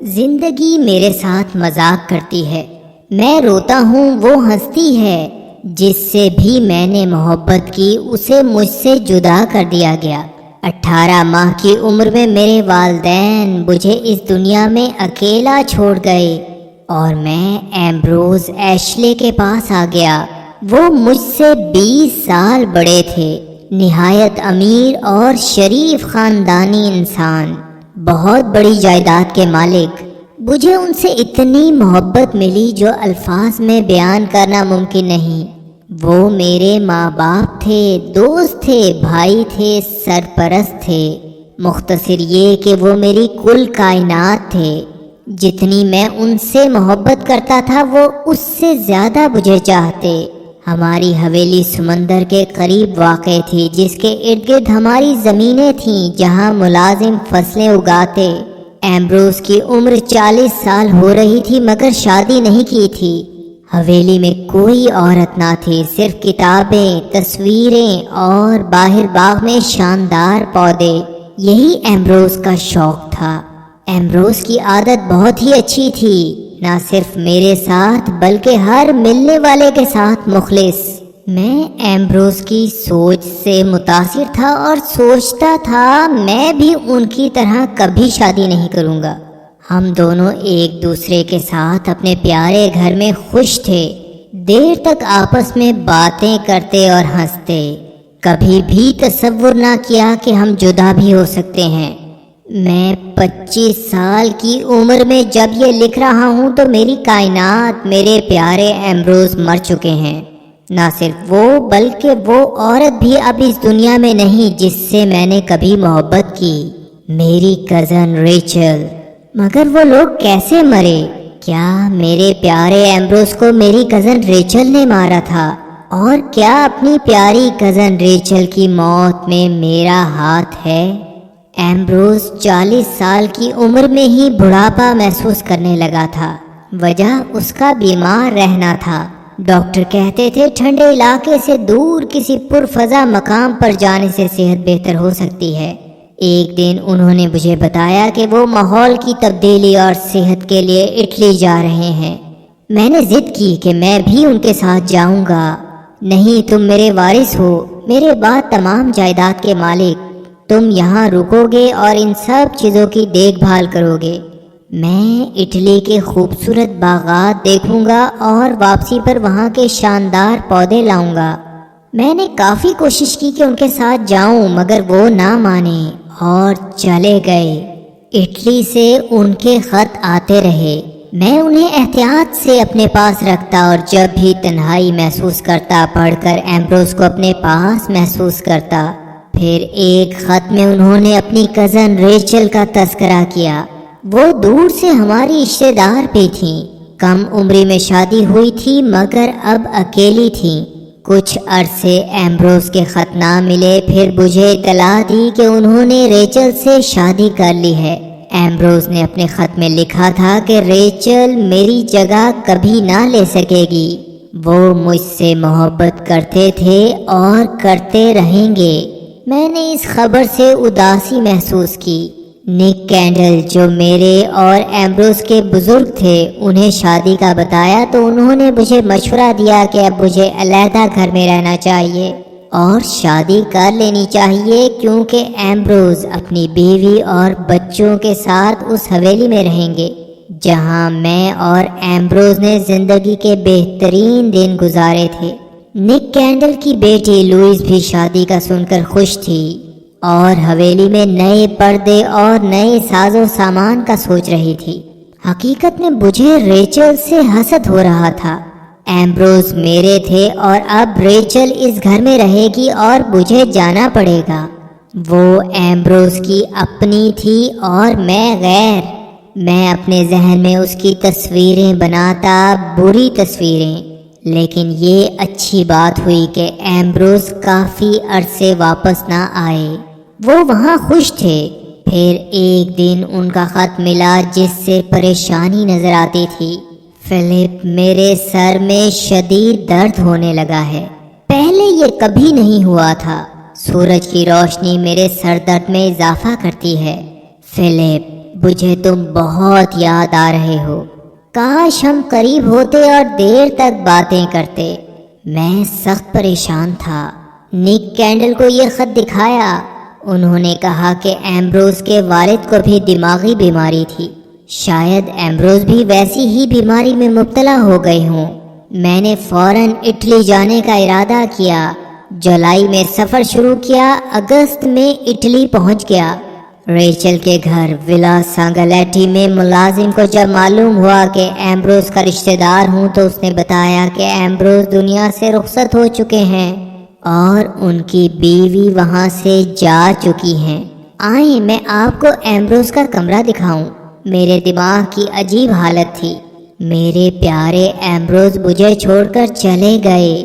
زندگی میرے ساتھ مذاق کرتی ہے، میں روتا ہوں وہ ہنستی ہے، جس سے بھی میں نے محبت کی اسے مجھ سے جدا کر دیا گیا۔ 18 ماہ کی عمر میں میرے والدین مجھے اس دنیا میں اکیلا چھوڑ گئے اور میں ایمبروز ایشلے کے پاس آ گیا۔ وہ مجھ سے 20 سال بڑے تھے، نہایت امیر اور شریف خاندانی انسان، بہت بڑی جائیداد کے مالک۔ مجھے ان سے اتنی محبت ملی جو الفاظ میں بیان کرنا ممکن نہیں۔ وہ میرے ماں باپ تھے، دوست تھے، بھائی تھے، سرپرست تھے، مختصر یہ کہ وہ میری کل کائنات تھے۔ جتنی میں ان سے محبت کرتا تھا وہ اس سے زیادہ مجھے چاہتے۔ ہماری حویلی سمندر کے قریب واقع تھی، جس کے ارد گرد ہماری زمینیں تھیں جہاں ملازم فصلیں اگاتے۔ ایمبروز کی عمر 40 سال ہو رہی تھی مگر شادی نہیں کی تھی۔ حویلی میں کوئی عورت نہ تھی، صرف کتابیں، تصویریں اور باہر باغ میں شاندار پودے۔ یہی ایمبروز کا شوق تھا۔ ایمبروز کی عادت بہت ہی اچھی تھی، نہ صرف میرے ساتھ بلکہ ہر ملنے والے کے ساتھ مخلص۔ میں ایمبروز کی سوچ سے متاثر تھا اور سوچتا تھا میں بھی ان کی طرح کبھی شادی نہیں کروں گا۔ ہم دونوں ایک دوسرے کے ساتھ اپنے پیارے گھر میں خوش تھے، دیر تک آپس میں باتیں کرتے اور ہنستے۔ کبھی بھی تصور نہ کیا کہ ہم جدا بھی ہو سکتے ہیں۔ میں 25 سال کی عمر میں جب یہ لکھ رہا ہوں تو میری کائنات، میرے پیارے ایمبروز مر چکے ہیں۔ نہ صرف وہ بلکہ وہ عورت بھی اب اس دنیا میں نہیں جس سے میں نے کبھی محبت کی، میری کزن ریچل۔ مگر وہ لوگ کیسے مرے؟ کیا میرے پیارے ایمبروز کو میری کزن ریچل نے مارا تھا؟ اور کیا اپنی پیاری کزن ریچل کی موت میں میرا ہاتھ ہے؟ ایمبروز 40 سال کی عمر میں ہی بڑھاپا محسوس کرنے لگا تھا۔ وجہ اس کا بیمار رہنا تھا۔ ڈاکٹر کہتے تھے ٹھنڈے علاقے سے دور کسی پرفضا مقام پر جانے سے صحت بہتر ہو سکتی ہے۔ ایک دن انہوں نے مجھے بتایا کہ وہ ماحول کی تبدیلی اور صحت کے لیے اٹلی جا رہے ہیں۔ میں نے ضد کی کہ میں بھی ان کے ساتھ جاؤں گا۔ نہیں، تم میرے وارث ہو، میرے بعد تمام جائیداد کے مالک۔ تم یہاں رکو گے اور ان سب چیزوں کی دیکھ بھال کرو گے۔ میں اٹلی کے خوبصورت باغات دیکھوں گا اور واپسی پر وہاں کے شاندار پودے لاؤں گا۔ میں نے کافی کوشش کی کہ ان کے ساتھ جاؤں مگر وہ نہ مانے اور چلے گئے۔ اٹلی سے ان کے خط آتے رہے۔ میں انہیں احتیاط سے اپنے پاس رکھتا اور جب بھی تنہائی محسوس کرتا پڑھ کر ایمبروز کو اپنے پاس محسوس کرتا۔ پھر ایک خط میں انہوں نے اپنی کزن ریچل کا تذکرہ کیا۔ وہ دور سے ہماری رشتہ دار بھی تھیں، کم عمری میں شادی ہوئی تھی مگر اب اکیلی تھیں۔ کچھ عرصے ایمبروز کے خط نہ ملے، پھر مجھے اطلاع دی کہ انہوں نے ریچل سے شادی کر لی ہے۔ ایمبروز نے اپنے خط میں لکھا تھا کہ ریچل میری جگہ کبھی نہ لے سکے گی۔ وہ مجھ سے محبت کرتے تھے اور کرتے رہیں گے۔ میں نے اس خبر سے اداسی محسوس کی۔ نک کینڈل جو میرے اور ایمبروز کے بزرگ تھے انہیں شادی کا بتایا تو انہوں نے مجھے مشورہ دیا کہ اب مجھے علیحدہ گھر میں رہنا چاہیے اور شادی کر لینی چاہیے، کیونکہ ایمبروز اپنی بیوی اور بچوں کے ساتھ اس حویلی میں رہیں گے جہاں میں اور ایمبروز نے زندگی کے بہترین دن گزارے تھے۔ نک کینڈل کی بیٹی لوئس بھی شادی کا سن کر خوش تھی اور حویلی میں نئے پردے اور نئے ساز و سامان کا سوچ رہی تھی۔ حقیقت میں مجھے ریچل سے حسد ہو رہا تھا۔ ایمبروز میرے تھے اور اب ریچل اس گھر میں رہے گی اور مجھے جانا پڑے گا۔ وہ ایمبروز کی اپنی تھی اور میں غیر۔ میں اپنے ذہن میں اس کی تصویریں بناتا، بری تصویریں، لیکن یہ اچھی بات ہوئی کہ ایمبروز کافی عرصے واپس نہ آئے۔ وہ وہاں خوش تھے۔ پھر ایک دن ان کا خط ملا جس سے پریشانی نظر آتی تھی۔ فلپ، میرے سر میں شدید درد ہونے لگا ہے۔ پہلے یہ کبھی نہیں ہوا تھا۔ سورج کی روشنی میرے سر درد میں اضافہ کرتی ہے۔ فلپ، مجھے تم بہت یاد آ رہے ہو، کاش ہم قریب ہوتے اور دیر تک باتیں کرتے۔ میں سخت پریشان تھا۔ نک کینڈل کو یہ خط دکھایا۔ انہوں نے کہا کہ ایمبروز کے والد کو بھی دماغی بیماری تھی، شاید ایمبروز بھی ویسی ہی بیماری میں مبتلا ہو گئے ہوں۔ میں نے فوراً اٹلی جانے کا ارادہ کیا۔ جولائی میں سفر شروع کیا، اگست میں اٹلی پہنچ گیا۔ ریچل کے گھر ولا سانگالیٹی میں ملازم کو جب معلوم ہوا کہ ایمبروز کا رشتہ دار ہوں تو اس نے بتایا کہ ایمبروز دنیا سے رخصت ہو چکے ہیں اور ان کی بیوی وہاں سے جا چکی ہیں۔ آئیں میں آپ کو ایمبروز کا کمرہ دکھاؤں۔ میرے دماغ کی عجیب حالت تھی۔ میرے پیارے ایمبروز مجھے چھوڑ کر چلے گئے۔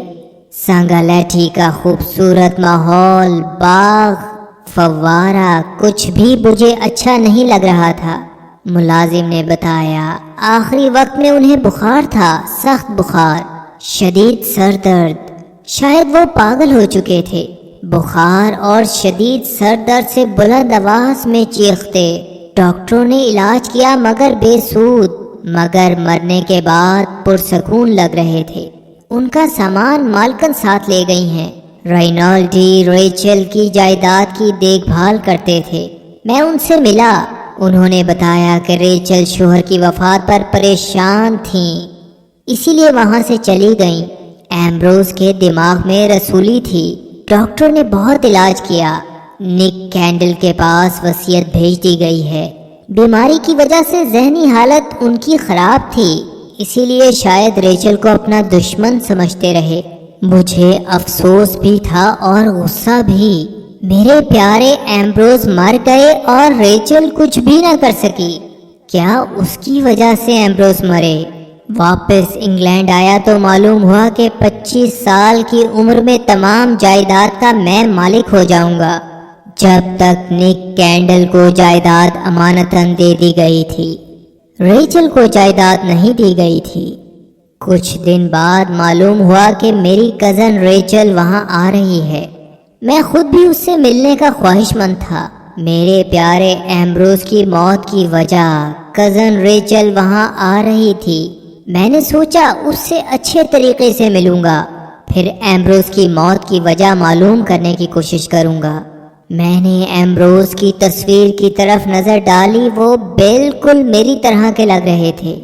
سانگالیٹی کا خوبصورت ماحول، باغ، فوارہ، کچھ بھی مجھے اچھا نہیں لگ رہا تھا۔ ملازم نے بتایا آخری وقت میں انہیں بخار تھا، سخت بخار، شدید سر درد، شاید وہ پاگل ہو چکے تھے۔ بخار اور شدید سر درد سے بلند آواز میں چیختے۔ ڈاکٹروں نے علاج کیا مگر بے سود، مگر مرنے کے بعد پرسکون لگ رہے تھے۔ ان کا سامان مالکن ساتھ لے گئی ہیں۔ رینالڈی ریچل کی جائیداد کی دیکھ بھال کرتے تھے۔ میں ان سے ملا۔ انہوں نے بتایا کہ ریچل شوہر کی وفات پر پریشان تھیں، اسی لیے وہاں سے چلی گئیں۔ ایمبروز کے دماغ میں رسولی تھی۔ ڈاکٹر نے بہت علاج کیا۔ نک کینڈل کے پاس وصیت بھیج دی گئی ہے۔ بیماری کی وجہ سے ذہنی حالت ان کی خراب تھی، اسی لیے شاید ریچل کو اپنا دشمن سمجھتے رہے۔ مجھے افسوس بھی تھا اور غصہ بھی۔ میرے پیارے ایمبروز مر گئے اور ریچل کچھ بھی نہ کر سکی۔ کیا اس کی وجہ سے ایمبروز مرے؟ واپس انگلینڈ آیا تو معلوم ہوا کہ 25 سال کی عمر میں تمام جائیداد کا میں مالک ہو جاؤں گا، جب تک نک کینڈل کو جائیداد امانتاً دے دی گئی تھی۔ ریچل کو جائیداد نہیں دی گئی تھی۔ کچھ دن بعد معلوم ہوا کہ میری کزن ریچل وہاں آ رہی ہے۔ میں خود بھی اس سے ملنے کا خواہش مند تھا۔ میرے پیارے ایمبروز کی موت کی وجہ کزن ریچل وہاں آ رہی تھی۔ میں نے سوچا اس سے اچھے طریقے سے ملوں گا، پھر ایمبروز کی موت کی وجہ معلوم کرنے کی کوشش کروں گا۔ میں نے ایمبروز کی تصویر کی طرف نظر ڈالی، وہ بالکل میری طرح کے لگ رہے تھے۔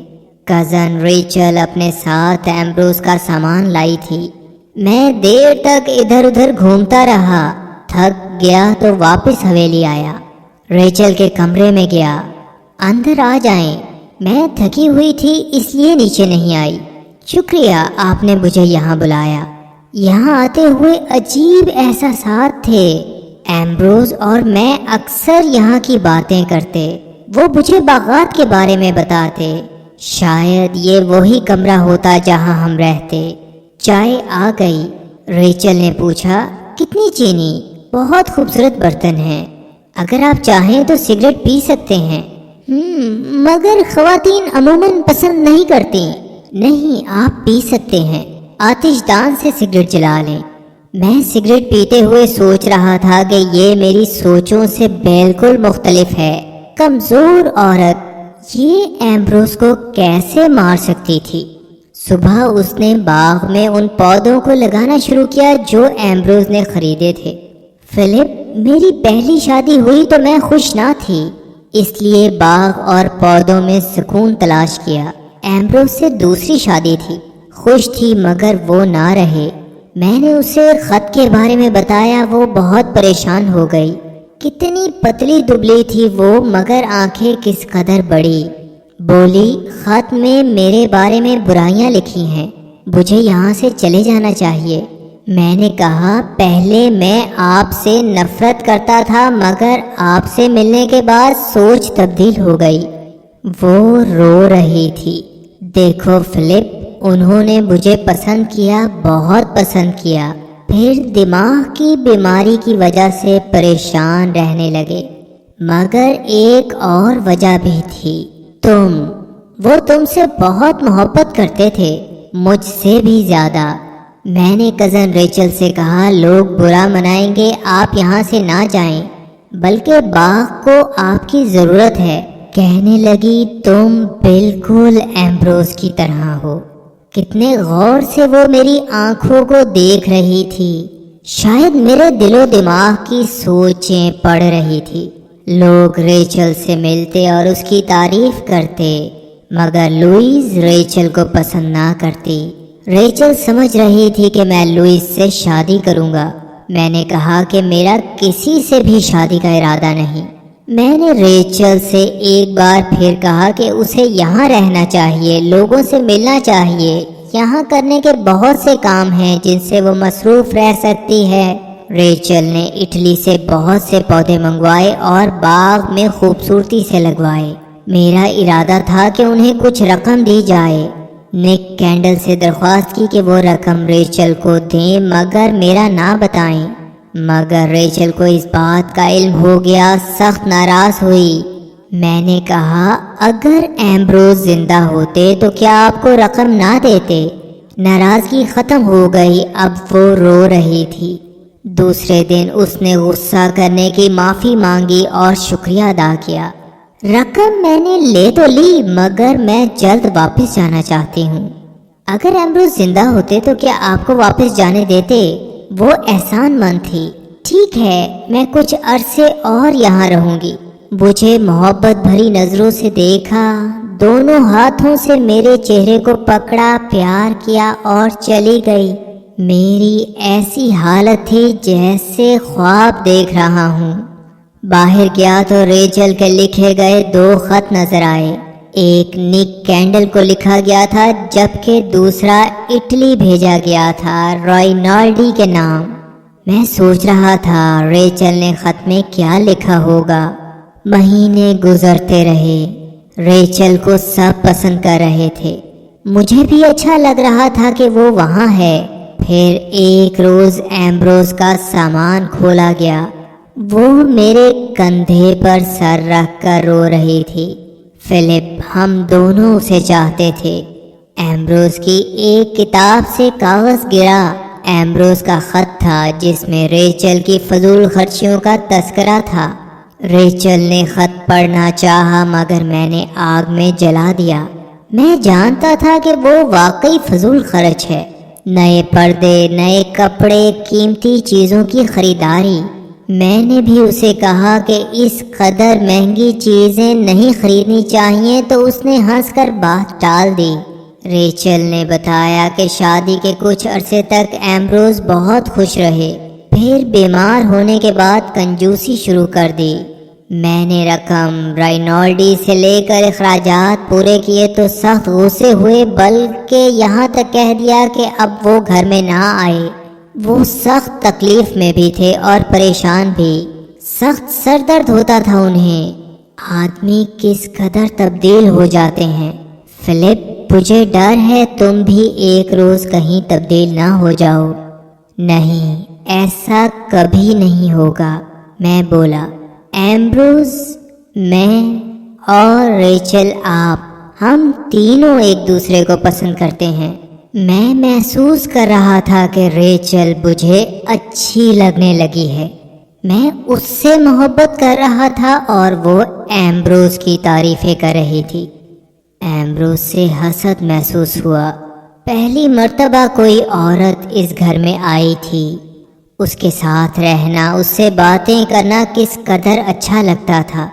کزن ریچل اپنے ساتھ ایمبروز کا سامان لائی تھی۔ میں دیر تک ادھر ادھر گھومتا رہا، تھک گیا تو واپس حویلی آیا۔ ریچل کے کمرے میں گیا۔ اندر آ جائیں۔ میں تھکی ہوئی تھی اس لیے نیچے نہیں آئی۔ شکریہ، آپ نے مجھے یہاں بلایا۔ یہاں آتے ہوئے عجیب احساسات تھے۔ ایمبروز اور میں اکثر یہاں کی باتیں کرتے، وہ مجھے باغات کے بارے میں بتاتے۔ شاید یہ وہی کمرہ ہوتا جہاں ہم رہتے۔ چائے آ گئی۔ ریچل نے پوچھا کتنی چینی؟ بہت خوبصورت برتن ہے، اگر آپ چاہیں تو سگریٹ پی سکتے ہیں۔ مگر خواتین عموماً پسند نہیں کرتی۔ نہیں، آپ پی سکتے ہیں، آتش دان سے سگریٹ جلا لیں۔ میں سگریٹ پیتے ہوئے سوچ رہا تھا کہ یہ میری سوچوں سے بالکل مختلف ہے۔ کمزور عورت یہ ایمبروز کو کیسے مار سکتی تھی؟ صبح اس نے باغ میں ان پودوں کو لگانا شروع کیا جو ایمبروز نے خریدے تھے۔ فلپ، میری پہلی شادی ہوئی تو میں خوش نہ تھی، اس لیے باغ اور پودوں میں سکون تلاش کیا۔ ایمبروز سے دوسری شادی تھی، خوش تھی مگر وہ نہ رہے۔ میں نے اسے خط کے بارے میں بتایا، وہ بہت پریشان ہو گئی۔ کتنی پتلی دبلی تھی وہ، مگر آنکھیں کس قدر بڑی۔ بولی خط میں میرے بارے میں برائیاں لکھی ہیں، مجھے یہاں سے چلے جانا چاہیے۔ میں نے کہا پہلے میں آپ سے نفرت کرتا تھا مگر آپ سے ملنے کے بعد سوچ تبدیل ہو گئی۔ وہ رو رہی تھی۔ دیکھو فلپ، انہوں نے مجھے پسند کیا، بہت پسند کیا، پھر دماغ کی بیماری کی وجہ سے پریشان رہنے لگے، مگر ایک اور وجہ بھی تھی، وہ تم سے بہت محبت کرتے تھے، مجھ سے بھی زیادہ۔ میں نے کزن ریچل سے کہا لوگ برا منائیں گے، آپ یہاں سے نہ جائیں، بلکہ باغ کو آپ کی ضرورت ہے، کہنے لگی تم بالکل ایمبروز کی طرح ہو۔ کتنے غور سے وہ میری آنکھوں کو دیکھ رہی تھی، شاید میرے دل و دماغ کی سوچیں پڑھ رہی تھی۔ لوگ ریچل سے ملتے اور اس کی تعریف کرتے، مگر لوئیز ریچل کو پسند نہ کرتی۔ ریچل سمجھ رہی تھی کہ میں لوئیز سے شادی کروں گا۔ میں نے کہا کہ میرا کسی سے بھی شادی کا ارادہ نہیں۔ میں نے ریچل سے ایک بار پھر کہا کہ اسے یہاں رہنا چاہیے، لوگوں سے ملنا چاہیے، یہاں کرنے کے بہت سے کام ہیں جن سے وہ مصروف رہ سکتی ہے۔ ریچل نے اٹلی سے بہت سے پودے منگوائے اور باغ میں خوبصورتی سے لگوائے۔ میرا ارادہ تھا کہ انہیں کچھ رقم دی جائے۔ نک کینڈل سے درخواست کی کہ وہ رقم ریچل کو دیں مگر میرا نہ بتائیں، مگر ریچل کو اس بات کا علم ہو گیا، سخت ناراض ہوئی۔ میں نے کہا اگر ایمبروز زندہ ہوتے تو کیا آپ کو رقم نہ دیتے؟ ناراضگی ختم ہو گئی، اب وہ رو رہی تھی۔ دوسرے دن اس نے غصہ کرنے کی معافی مانگی اور شکریہ ادا کیا۔ رقم میں نے لے تو لی مگر میں جلد واپس جانا چاہتی ہوں۔ اگر ایمبروز زندہ ہوتے تو کیا آپ کو واپس جانے دیتے؟ وہ احسان مند تھی۔ ٹھیک ہے، میں کچھ عرصے اور یہاں رہوں گی۔ مجھے محبت بھری نظروں سے دیکھا، دونوں ہاتھوں سے میرے چہرے کو پکڑا، پیار کیا اور چلی گئی۔ میری ایسی حالت تھی جیسے خواب دیکھ رہا ہوں۔ باہر گیا تو ریچل کے لکھے گئے 2 خط نظر آئے۔ ایک نک کینڈل کو لکھا گیا تھا جبکہ دوسرا اٹلی بھیجا گیا تھا رائنالڈی کے نام۔ میں سوچ رہا تھا ریچل نے خط میں کیا لکھا ہوگا۔ مہینے گزرتے رہے، ریچل کو سب پسند کر رہے تھے، مجھے بھی اچھا لگ رہا تھا کہ وہ وہاں ہے۔ پھر ایک روز ایمبروز کا سامان کھولا گیا، وہ میرے کندھے پر سر رکھ کر رو رہی تھی۔ فلپ، ہم دونوں اسے چاہتے تھے۔ ایمبروز کی ایک کتاب سے کاغذ گرا، ایمبروز کا خط تھا جس میں ریچل کی فضول خرچیوں کا تذکرہ تھا۔ ریچل نے خط پڑھنا چاہا مگر میں نے آگ میں جلا دیا۔ میں جانتا تھا کہ وہ واقعی فضول خرچ ہے، نئے پردے، نئے کپڑے، قیمتی چیزوں کی خریداری۔ میں نے بھی اسے کہا کہ اس قدر مہنگی چیزیں نہیں خریدنی چاہیے تو اس نے ہنس کر بات ٹال دی۔ ریچل نے بتایا کہ شادی کے کچھ عرصے تک ایمبروز بہت خوش رہے، پھر بیمار ہونے کے بعد کنجوسی شروع کر دی۔ میں نے رقم رائنالڈی سے لے کر اخراجات پورے کیے تو سخت غصے ہوئے، بلکہ یہاں تک کہہ دیا کہ اب وہ گھر میں نہ آئے۔ وہ سخت تکلیف میں بھی تھے اور پریشان بھی، سخت سر درد ہوتا تھا انہیں۔ آدمی کس قدر تبدیل ہو جاتے ہیں۔ فلپ، مجھے ڈر ہے تم بھی ایک روز کہیں تبدیل نہ ہو جاؤ۔ نہیں، ایسا کبھی نہیں ہوگا، میں بولا۔ ایمبروز، میں اور ریچل، آپ، ہم تینوں ایک دوسرے کو پسند کرتے ہیں۔ میں محسوس کر رہا تھا کہ ریچل مجھے اچھی لگنے لگی ہے۔ میں اس سے محبت کر رہا تھا اور وہ ایمبروز کی تعریفیں کر رہی تھی۔ ایمبروز سے حسد محسوس ہوا۔ پہلی مرتبہ کوئی عورت اس گھر میں آئی تھی۔ اس کے ساتھ رہنا، اس سے باتیں کرنا کس قدر اچھا لگتا تھا،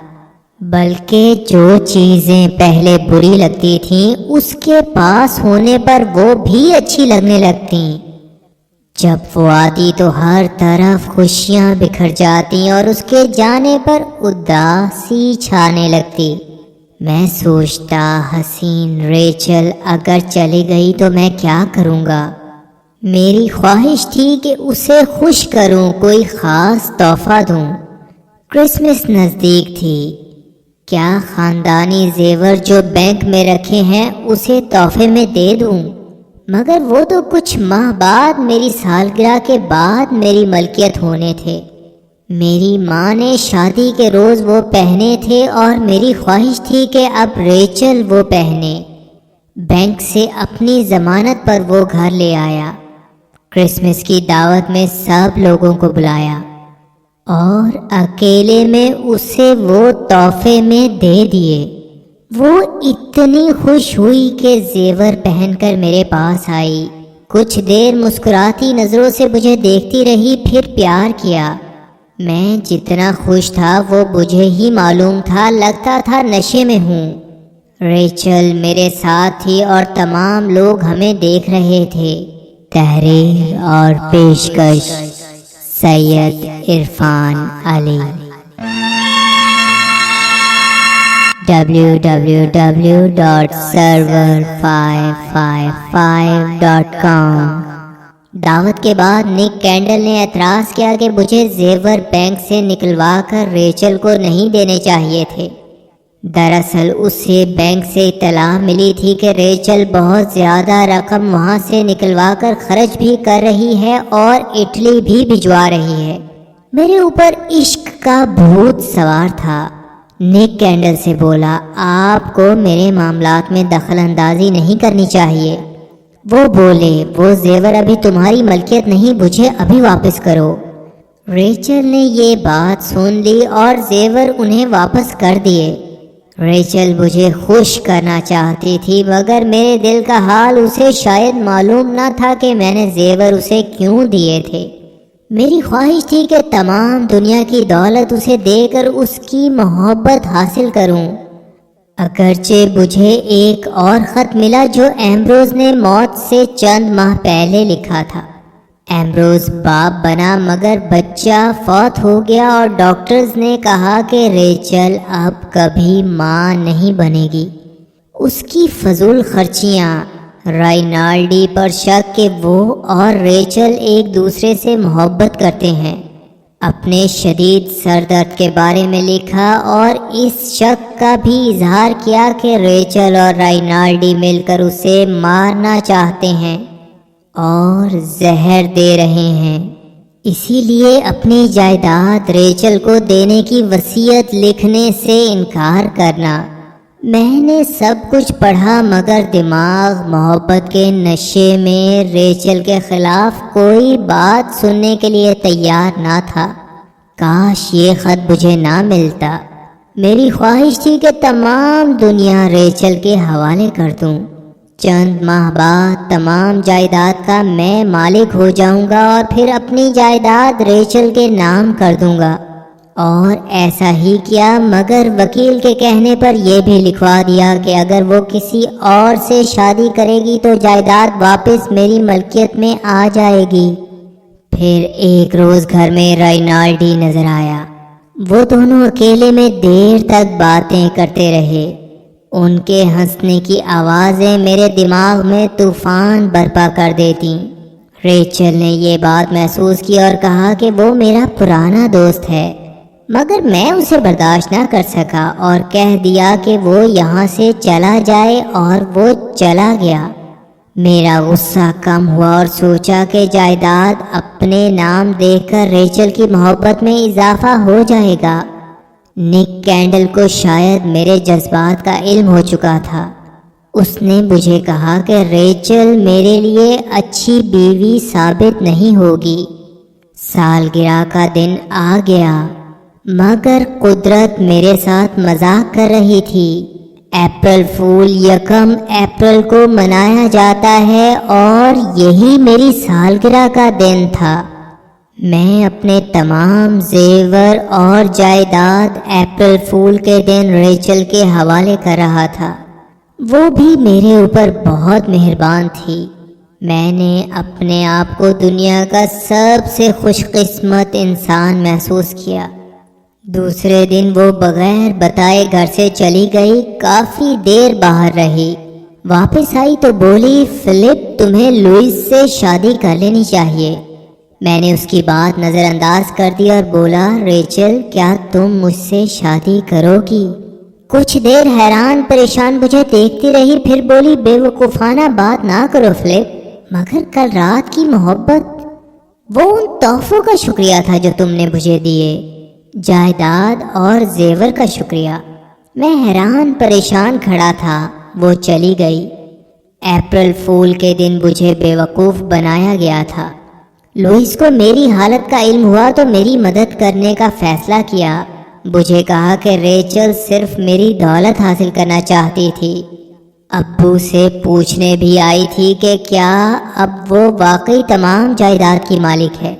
بلکہ جو چیزیں پہلے بری لگتی تھیں اس کے پاس ہونے پر وہ بھی اچھی لگنے لگتیں۔ جب وہ آتی تو ہر طرف خوشیاں بکھر جاتی اور اس کے جانے پر اداسی چھانے لگتی۔ میں سوچتا، حسین ریچل اگر چلی گئی تو میں کیا کروں گا؟ میری خواہش تھی کہ اسے خوش کروں، کوئی خاص تحفہ دوں۔ کرسمس نزدیک تھی، کیا خاندانی زیور جو بینک میں رکھے ہیں اسے تحفے میں دے دوں؟ مگر وہ تو کچھ ماہ بعد، میری سالگرہ کے بعد میری ملکیت ہونے تھے۔ میری ماں نے شادی کے روز وہ پہنے تھے اور میری خواہش تھی کہ اب ریچل وہ پہنے۔ بینک سے اپنی ضمانت پر وہ گھر لے آیا۔ کرسمس کی دعوت میں سب لوگوں کو بلایا۔ اور اکیلے میں اسے وہ تحفے میں دے دیے۔ وہ اتنی خوش ہوئی کہ زیور پہن کر میرے پاس آئی، کچھ دیر مسکراتی نظروں سے مجھے دیکھتی رہی، پھر پیار کیا۔ میں جتنا خوش تھا وہ مجھے ہی معلوم تھا، لگتا تھا نشے میں ہوں۔ ریچل میرے ساتھ تھی اور تمام لوگ ہمیں دیکھ رہے تھے۔ تحریر اور پیشکش سید عرفان علی۔ www.server555.com۔ دعوت کے بعد نک کینڈل نے اعتراض کیا کہ مجھے زیور بینک سے نکلوا کر ریچل کو نہیں دینے چاہیے تھے۔ دراصل اسے بینک سے اطلاع ملی تھی کہ ریچل بہت زیادہ رقم وہاں سے نکلوا کر خرچ بھی کر رہی ہے اور اٹلی بھی بھجوا رہی ہے۔ میرے اوپر عشق کا بھوت سوار تھا۔ نک کینڈل سے بولا، آپ کو میرے معاملات میں دخل اندازی نہیں کرنی چاہیے۔ وہ بولے، وہ زیور ابھی تمہاری ملکیت نہیں، مجھے ابھی واپس کرو۔ ریچل نے یہ بات سن لی اور زیور انہیں واپس کر دیے۔ ریچل مجھے خوش کرنا چاہتی تھی، مگر میرے دل کا حال اسے شاید معلوم نہ تھا کہ میں نے زیور اسے کیوں دیے تھے۔ میری خواہش تھی کہ تمام دنیا کی دولت اسے دے کر اس کی محبت حاصل کروں۔ اگرچہ مجھے ایک اور خط ملا جو ایمبروز نے موت سے چند ماہ پہلے لکھا تھا۔ ایمبروز باپ بنا مگر بچہ فوت ہو گیا اور ڈاکٹرز نے کہا کہ ریچل اب کبھی ماں نہیں بنے گی۔ اس کی فضول خرچیاں، رائنالڈی پر شک کہ وہ اور ریچل ایک دوسرے سے محبت کرتے ہیں۔ اپنے شدید سر درد کے بارے میں لکھا اور اس شک کا بھی اظہار کیا کہ ریچل اور رائنالڈی مل کر اسے مارنا چاہتے ہیں اور زہر دے رہے ہیں، اسی لیے اپنی جائیداد ریچل کو دینے کی وصیت لکھنے سے انکار کرنا۔ میں نے سب کچھ پڑھا مگر دماغ محبت کے نشے میں ریچل کے خلاف کوئی بات سننے کے لیے تیار نہ تھا۔ کاش یہ خط مجھے نہ ملتا۔ میری خواہش تھی کہ تمام دنیا ریچل کے حوالے کر دوں۔ چند ماہ بعد تمام جائیداد کا میں مالک ہو جاؤں گا اور پھر اپنی جائیداد ریچل کے نام کر دوں گا۔ اور ایسا ہی کیا، مگر وکیل کے کہنے پر یہ بھی لکھوا دیا کہ اگر وہ کسی اور سے شادی کرے گی تو جائیداد واپس میری ملکیت میں آ جائے گی۔ پھر ایک روز گھر میں رائنالڈی نظر آیا۔ وہ دونوں اکیلے میں دیر تک باتیں کرتے رہے۔ ان کے ہنسنے کی آوازیں میرے دماغ میں طوفان برپا کر دیتی۔ ریچل نے یہ بات محسوس کی اور کہا کہ وہ میرا پرانا دوست ہے، مگر میں اسے برداشت نہ کر سکا اور کہہ دیا کہ وہ یہاں سے چلا جائے، اور وہ چلا گیا۔ میرا غصہ کم ہوا اور سوچا کہ جائیداد اپنے نام دیکھ کر ریچل کی محبت میں اضافہ ہو جائے گا۔ نک کینڈل کو شاید میرے جذبات کا علم ہو چکا تھا۔ اس نے مجھے کہا کہ ریچل میرے لیے اچھی بیوی ثابت نہیں ہوگی۔ سالگرہ کا دن آ گیا، مگر قدرت میرے ساتھ مذاق کر رہی تھی۔ اپریل فول 1 اپریل کو منایا جاتا ہے اور یہی میری سالگرہ کا دن تھا۔ میں اپنے تمام زیور اور جائیداد اپریل فول کے دن ریچل کے حوالے کر رہا تھا۔ وہ بھی میرے اوپر بہت مہربان تھی۔ میں نے اپنے آپ کو دنیا کا سب سے خوش قسمت انسان محسوس کیا۔ دوسرے دن وہ بغیر بتائے گھر سے چلی گئی، کافی دیر باہر رہی۔ واپس آئی تو بولی، فلپ تمہیں لوئس سے شادی کر لینی چاہیے۔ میں نے اس کی بات نظر انداز کر دی اور بولا، ریچل کیا تم مجھ سے شادی کرو گی؟ کچھ دیر حیران پریشان مجھے دیکھتی رہی، پھر بولی، بے وقوفانہ بات نہ کرو فلپ، مگر کل رات کی محبت، وہ ان تحفوں کا شکریہ تھا جو تم نے مجھے دیے، جائیداد اور زیور کا شکریہ۔ میں حیران پریشان کھڑا تھا۔ وہ چلی گئی۔ اپریل فول کے دن مجھے بے وقوف بنایا گیا تھا۔ لوئس کو میری حالت کا علم ہوا تو میری مدد کرنے کا فیصلہ کیا۔ مجھے کہا کہ ریچل صرف میری دولت حاصل کرنا چاہتی تھی۔ ابو سے پوچھنے بھی آئی تھی کہ کیا اب وہ واقعی تمام جائیداد کی مالک ہے۔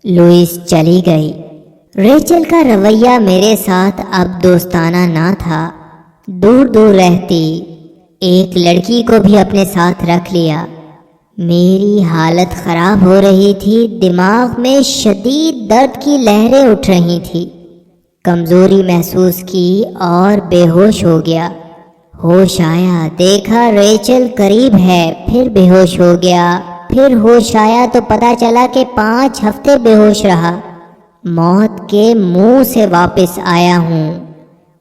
لوئس چلی گئی۔ ریچل کا رویہ میرے ساتھ اب دوستانہ نہ تھا، دور دور رہتی، ایک لڑکی کو بھی اپنے ساتھ رکھ لیا۔ میری حالت خراب ہو رہی تھی، دماغ میں شدید درد کی لہریں اٹھ رہی تھی، کمزوری محسوس کی اور بے ہوش ہو گیا۔ ہوش آیا، دیکھا ریچل قریب ہے، پھر بے ہوش ہو گیا، پھر ہوش آیا تو پتہ چلا کہ 5 ہفتے بے ہوش رہا۔ موت کے منہ سے واپس آیا ہوں۔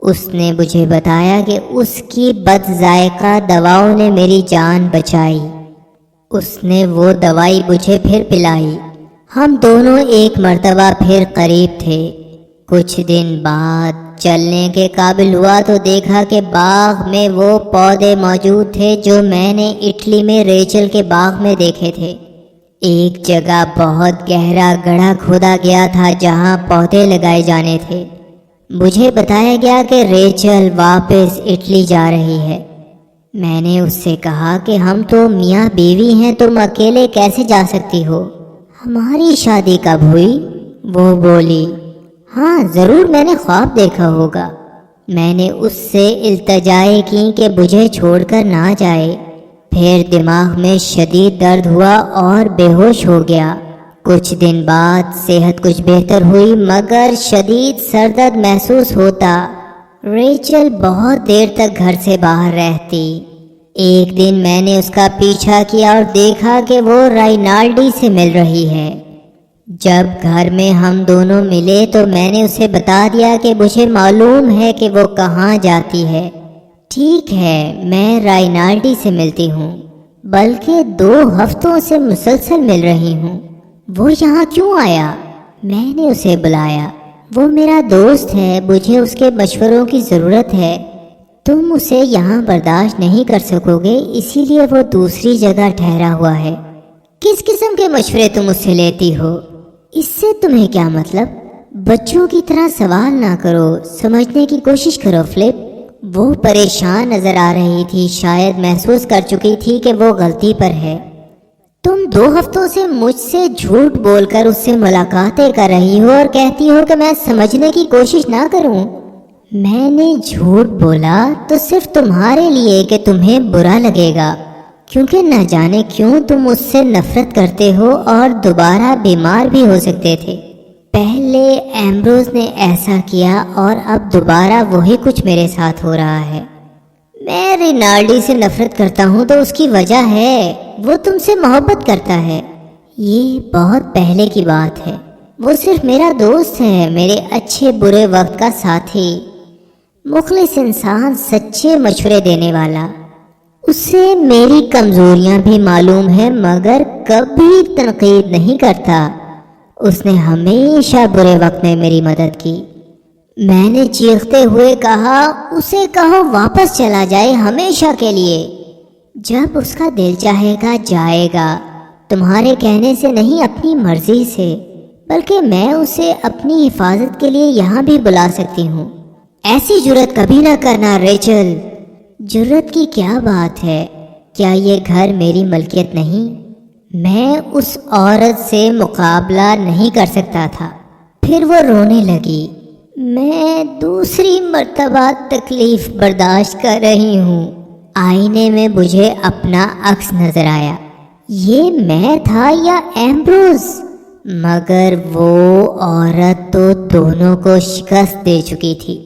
اس نے مجھے بتایا کہ اس کی بد ذائقہ دواؤں نے میری جان بچائی۔ اس نے وہ دوائی مجھے پھر پلائی۔ ہم دونوں ایک مرتبہ پھر قریب تھے۔ کچھ دن بعد چلنے کے قابل ہوا تو دیکھا کہ باغ میں وہ پودے موجود تھے جو میں نے اٹلی میں ریچل کے باغ میں دیکھے تھے۔ ایک جگہ بہت گہرا گڑھا کھودا گیا تھا جہاں پودے لگائے جانے تھے۔ مجھے بتایا گیا کہ ریچل واپس اٹلی جا رہی ہے۔ میں نے اس سے کہا کہ ہم تو میاں بیوی ہیں، تم اکیلے کیسے جا سکتی ہو؟ ہماری شادی کب ہوئی؟ وہ بولی، ہاں ضرور، میں نے خواب دیکھا ہوگا۔ میں نے اس سے التجائیں کی کہ مجھے چھوڑ کر نہ جائے۔ پھر دماغ میں شدید درد ہوا اور بے ہوش ہو گیا۔ کچھ دن بعد صحت کچھ بہتر ہوئی مگر شدید سر درد محسوس ہوتا۔ ریچل بہت دیر تک گھر سے باہر رہتی۔ ایک دن میں نے اس کا پیچھا کیا اور دیکھا کہ وہ رائنالڈی سے مل رہی ہے۔ جب گھر میں ہم دونوں ملے تو میں نے اسے بتا دیا کہ مجھے معلوم ہے کہ وہ کہاں جاتی ہے۔ ٹھیک ہے، میں رائنالڈی سے ملتی ہوں، بلکہ 2 ہفتوں سے مسلسل مل رہی ہوں۔ وہ یہاں کیوں آیا؟ میں نے اسے بلایا۔ وہ میرا دوست ہے، مجھے اس کے مشوروں کی ضرورت ہے۔ تم اسے یہاں برداشت نہیں کر سکو گے، اسی لیے وہ دوسری جگہ ٹھہرا ہوا ہے۔ کس قسم کے مشورے تم اس سے لیتی ہو؟ اس سے تمہیں کیا مطلب؟ بچوں کی طرح سوال نہ کرو، سمجھنے کی کوشش کرو فلپ۔ وہ پریشان نظر آ رہی تھی، شاید محسوس کر چکی تھی کہ وہ غلطی پر ہے۔ تم 2 ہفتوں سے مجھ سے جھوٹ بول کر اس سے ملاقاتیں کر رہی ہو اور کہتی ہو کہ میں سمجھنے کی کوشش نہ کروں۔ میں نے جھوٹ بولا تو صرف تمہارے لیے کہ تمہیں برا لگے گا، کیونکہ نہ جانے کیوں تم اس سے نفرت کرتے ہو اور دوبارہ بیمار بھی ہو سکتے تھے۔ پہلے ایمبروز نے ایسا کیا اور اب دوبارہ وہی کچھ میرے ساتھ ہو رہا ہے۔ میں رینالڈی سے نفرت کرتا ہوں تو اس کی وجہ ہے، وہ تم سے محبت کرتا ہے۔ یہ بہت پہلے کی بات ہے۔ وہ صرف میرا دوست ہے، میرے اچھے برے وقت کا ساتھی، مخلص انسان، سچے مشورے دینے والا۔ اسے میری کمزوریاں بھی معلوم ہیں مگر کبھی تنقید نہیں کرتا۔ اس نے ہمیشہ برے وقت میں میری مدد کی۔ میں نے چیختے ہوئے کہا، اسے کہو واپس چلا جائے ہمیشہ کے لیے۔ جب اس کا دل چاہے گا جائے گا، تمہارے کہنے سے نہیں، اپنی مرضی سے، بلکہ میں اسے اپنی حفاظت کے لیے یہاں بھی بلا سکتی ہوں۔ ایسی جرت کبھی نہ کرنا ریچل۔ جرت کی کیا بات ہے؟ کیا یہ گھر میری ملکیت نہیں؟ میں اس عورت سے مقابلہ نہیں کر سکتا تھا۔ پھر وہ رونے لگی۔ میں دوسری مرتبہ تکلیف برداشت کر رہی ہوں۔ آئینے میں مجھے اپنا عکس نظر آیا۔ یہ میں تھا یا ایمبروز؟ مگر وہ عورت تو دونوں کو شکست دے چکی تھی۔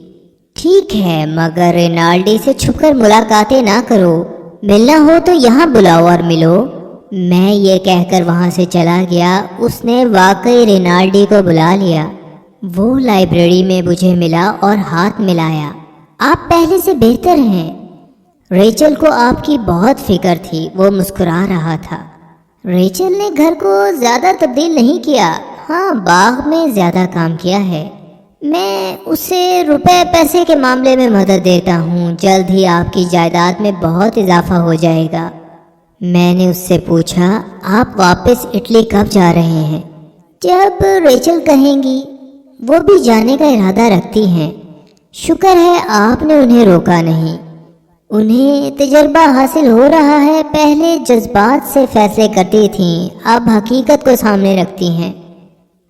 ٹھیک ہے، مگر رینالڈی سے چھپ کر ملاقاتیں نہ کرو، ملنا ہو تو یہاں بلاؤ اور ملو۔ میں یہ کہہ کر وہاں سے چلا گیا۔ اس نے واقعی رینالڈی کو بلا لیا۔ وہ لائبریری میں مجھے ملا اور ہاتھ ملایا۔ آپ پہلے سے بہتر ہیں۔ ریچل کو آپ کی بہت فکر تھی، وہ مسکرا رہا تھا۔ ریچل نے گھر کو زیادہ تبدیل نہیں کیا، ہاں باغ میں زیادہ کام کیا ہے۔ میں اسے روپے پیسے کے معاملے میں مدد دیتا ہوں، جلد ہی آپ کی جائیداد میں بہت اضافہ ہو جائے گا۔ میں نے اس سے پوچھا آپ واپس اٹلی کب جا رہے ہیں؟ جب ریچل کہیں گی، وہ بھی جانے کا ارادہ رکھتی ہیں۔ شکر ہے آپ نے انہیں روکا نہیں، انہیں تجربہ حاصل ہو رہا ہے، پہلے جذبات سے فیصلے کرتی تھیں، اب حقیقت کو سامنے رکھتی ہیں۔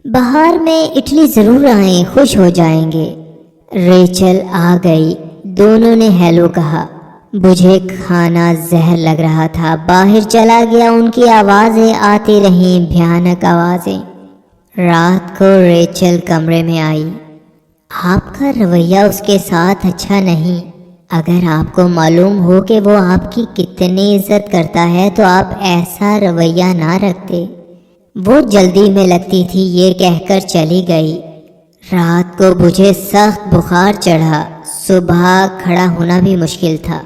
بہار میں اٹلی ضرور آئیں، خوش ہو جائیں گے۔ ریچل آ گئی، دونوں نے ہیلو کہا۔ مجھے کھانا زہر لگ رہا تھا، باہر چلا گیا، ان کی آوازیں آتی رہیں، بھیانک آوازیں۔ رات کو ریچل کمرے میں آئی۔ آپ کا رویہ اس کے ساتھ اچھا نہیں، اگر آپ کو معلوم ہو کہ وہ آپ کی کتنی عزت کرتا ہے تو آپ ایسا رویہ نہ رکھتے۔ وہ جلدی میں لگتی تھی، یہ کہہ کر چلی گئی۔ رات کو مجھے سخت بخار چڑھا، صبح کھڑا ہونا بھی مشکل تھا،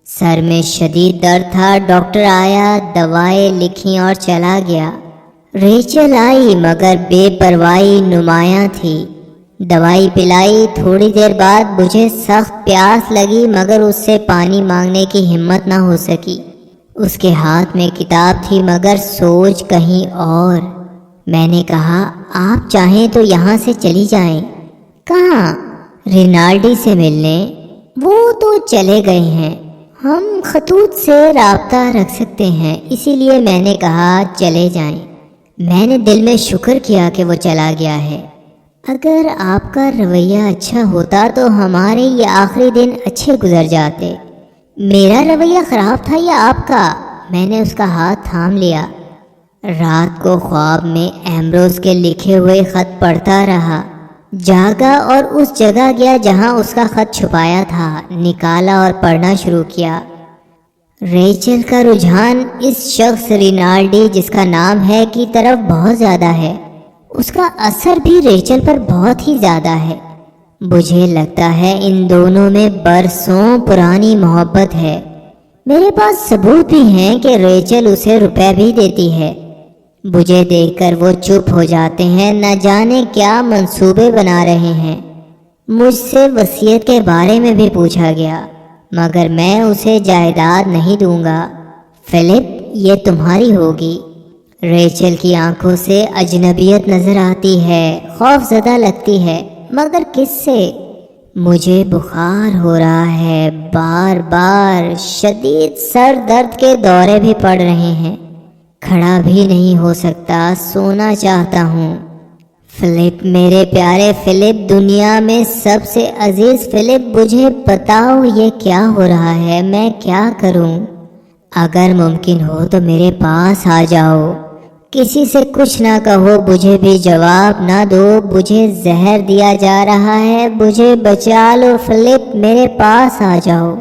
سر میں شدید درد تھا۔ ڈاکٹر آیا، دوائیں لکھیں اور چلا گیا۔ ریچل آئی مگر بے پرواہی نمایاں تھی، دوائی پلائی۔ تھوڑی دیر بعد مجھے سخت پیاس لگی مگر اس سے پانی مانگنے کی ہمت نہ ہو سکی۔ اس کے ہاتھ میں کتاب تھی مگر سوچ کہیں اور۔ میں نے کہا آپ چاہیں تو یہاں سے چلی جائیں۔ کہاں؟ رینالڈی سے ملنے؟ وہ تو چلے گئے ہیں، ہم خطوط سے رابطہ رکھ سکتے ہیں، اسی لیے میں نے کہا چلے جائیں۔ میں نے دل میں شکر کیا کہ وہ چلا گیا ہے۔ اگر آپ کا رویہ اچھا ہوتا تو ہمارے یہ آخری دن اچھے گزر جاتے۔ میرا رویہ خراب تھا یا آپ کا؟ میں نے اس کا ہاتھ تھام لیا۔ رات کو خواب میں ایمبروز کے لکھے ہوئے خط پڑھتا رہا، جاگا اور اس جگہ گیا جہاں اس کا خط چھپایا تھا، نکالا اور پڑھنا شروع کیا۔ ریچل کا رجحان اس شخص رینالڈی جس کا نام ہے کی طرف بہت زیادہ ہے، اس کا اثر بھی ریچل پر بہت ہی زیادہ ہے۔ مجھے لگتا ہے ان دونوں میں برسوں پرانی محبت ہے۔ میرے پاس ثبوت بھی ہیں کہ ریچل اسے روپے بھی دیتی ہے۔ مجھے دیکھ کر وہ چپ ہو جاتے ہیں، نہ جانے کیا منصوبے بنا رہے ہیں۔ مجھ سے وصیت کے بارے میں بھی پوچھا گیا مگر میں اسے جائیداد نہیں دوں گا۔ فلپ، یہ تمہاری ہوگی۔ ریچل کی آنکھوں سے اجنبیت نظر آتی ہے، خوف زدہ لگتی ہے، مگر کس سے؟ مجھے بخار ہو رہا ہے، بار بار شدید سر درد کے دورے بھی پڑ رہے ہیں، کھڑا بھی نہیں ہو سکتا، سونا چاہتا ہوں۔ فلپ، میرے پیارے فلپ، دنیا میں سب سے عزیز فلپ، مجھے بتاؤ یہ کیا ہو رہا ہے، میں کیا کروں؟ اگر ممکن ہو تو میرے پاس آ جاؤ، کسی سے کچھ نہ کہو، مجھے بھی جواب نہ دو، مجھے زہر دیا جا رہا ہے، مجھے بچا لو فلپ، میرے پاس آ جاؤ،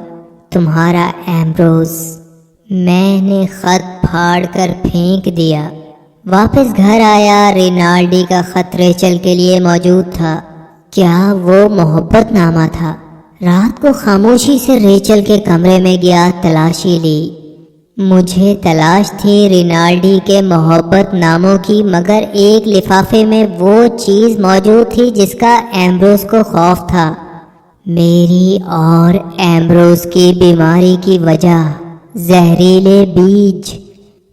تمہارا ایمبروز۔ میں نے خط پھاڑ کر پھینک دیا۔ واپس گھر آیا، رینالڈی کا خط ریچل کے لیے موجود تھا۔ کیا وہ محبت نامہ تھا؟ رات کو خاموشی سے ریچل کے کمرے میں گیا، تلاشی لی۔ مجھے تلاش تھی رینالڈی کے محبت ناموں کی، مگر ایک لفافے میں وہ چیز موجود تھی جس کا ایمبروز کو خوف تھا، میری اور ایمبروز کی بیماری کی وجہ، زہریلے بیج۔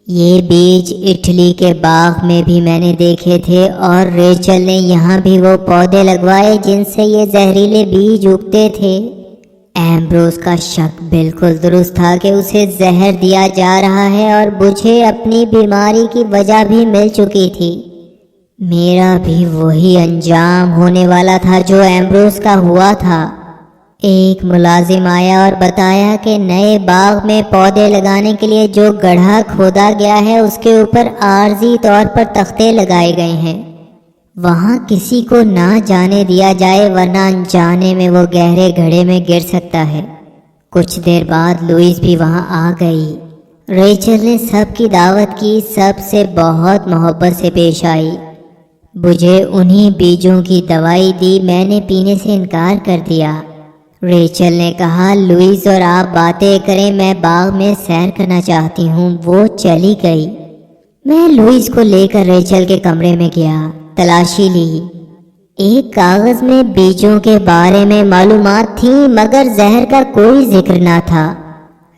یہ بیج اٹلی کے باغ میں بھی میں نے دیکھے تھے اور ریچل نے یہاں بھی وہ پودے لگوائے جن سے یہ زہریلے بیج اگتے تھے۔ ایمبروز کا شک بالکل درست تھا کہ اسے زہر دیا جا رہا ہے اور مجھے اپنی بیماری کی وجہ بھی مل چکی تھی۔ میرا بھی وہی انجام ہونے والا تھا جو ایمبروز کا ہوا تھا۔ ایک ملازم آیا اور بتایا کہ نئے باغ میں پودے لگانے کے لیے جو گڑھا کھودا گیا ہے اس کے اوپر عارضی طور پر تختے لگائے گئے ہیں، وہاں کسی کو نہ جانے دیا جائے ورنہ انجانے میں وہ گہرے گڑھے میں گر سکتا ہے۔ کچھ دیر بعد لوئس بھی وہاں آ گئی۔ ریچل نے سب کی دعوت کی، سب سے بہت محبت سے پیش آئی۔ مجھے انہی بیجوں کی دوائی دی، میں نے پینے سے انکار کر دیا۔ ریچل نے کہا لوئس اور آپ باتیں کریں، میں باغ میں سیر کرنا چاہتی ہوں۔ وہ چلی گئی۔ میں لوئس کو لے کر ریچل کے کمرے میں گیا، تلاشی لی۔ ایک کاغذ میں بیجوں کے بارے میں معلومات تھیں مگر زہر کا کوئی ذکر نہ تھا۔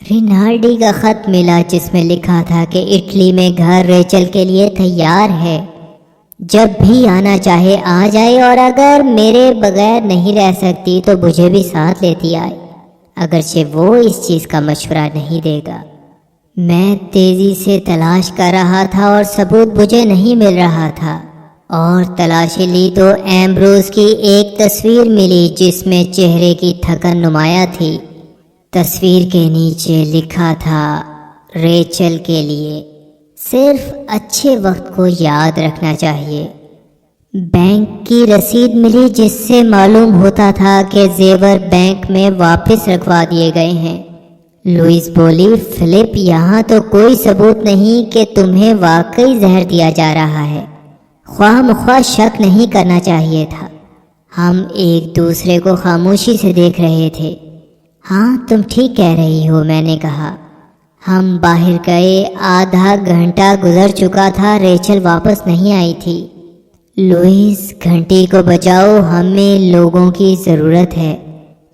رینالڈی کا خط ملا جس میں لکھا تھا کہ اٹلی میں گھر ریچل کے لیے تیار ہے، جب بھی آنا چاہے آ جائے، اور اگر میرے بغیر نہیں رہ سکتی تو مجھے بھی ساتھ لیتی آئے، اگرچہ وہ اس چیز کا مشورہ نہیں دے گا۔ میں تیزی سے تلاش کر رہا تھا اور ثبوت مجھے نہیں مل رہا تھا، اور تلاشی لی تو ایمبروز کی ایک تصویر ملی جس میں چہرے کی تھکن نمایاں تھی۔ تصویر کے نیچے لکھا تھا ریچل کے لیے، صرف اچھے وقت کو یاد رکھنا چاہیے۔ بینک کی رسید ملی جس سے معلوم ہوتا تھا کہ زیور بینک میں واپس رکھوا دیے گئے ہیں۔ لوئس بولی، فلپ، یہاں تو کوئی ثبوت نہیں کہ تمہیں واقعی زہر دیا جا رہا ہے، خواہ مخواہ شک نہیں کرنا چاہیے تھا۔ ہم ایک دوسرے کو خاموشی سے دیکھ رہے تھے۔ ہاں تم ٹھیک کہہ رہی ہو، میں نے کہا۔ ہم باہر گئے، آدھا گھنٹہ گزر چکا تھا، ریچل واپس نہیں آئی تھی۔ لوئس، گھنٹی کو بجاؤ، ہمیں لوگوں کی ضرورت ہے،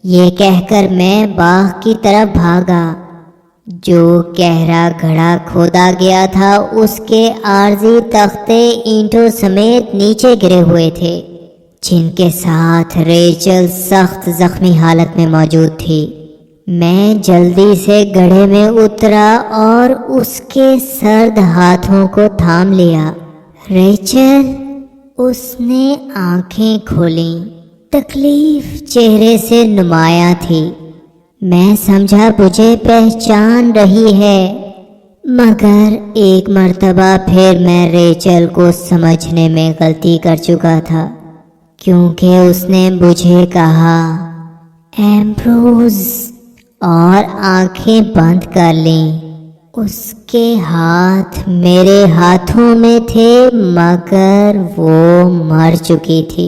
یہ کہہ کر میں باغ کی طرف بھاگا۔ جو گہرا گڑھا کھودا گیا تھا اس کے عارضی تختے اینٹوں سمیت نیچے گرے ہوئے تھے، جن کے ساتھ ریچل سخت زخمی حالت میں موجود تھی۔ میں جلدی سے گڑھے میں اترا اور اس کے سرد ہاتھوں کو تھام لیا۔ ریچل، اس نے آنکھیں کھولیں، تکلیف چہرے سے نمایاں تھی۔ میں سمجھا مجھے پہچان رہی ہے، مگر ایک مرتبہ پھر میں ریچل کو سمجھنے میں غلطی کر چکا تھا، کیونکہ اس نے مجھے کہا ایمبروز، اور آنکھیں بند کر لیں۔ اس کے ہاتھ میرے ہاتھوں میں تھے، مگر وہ مر چکی تھی۔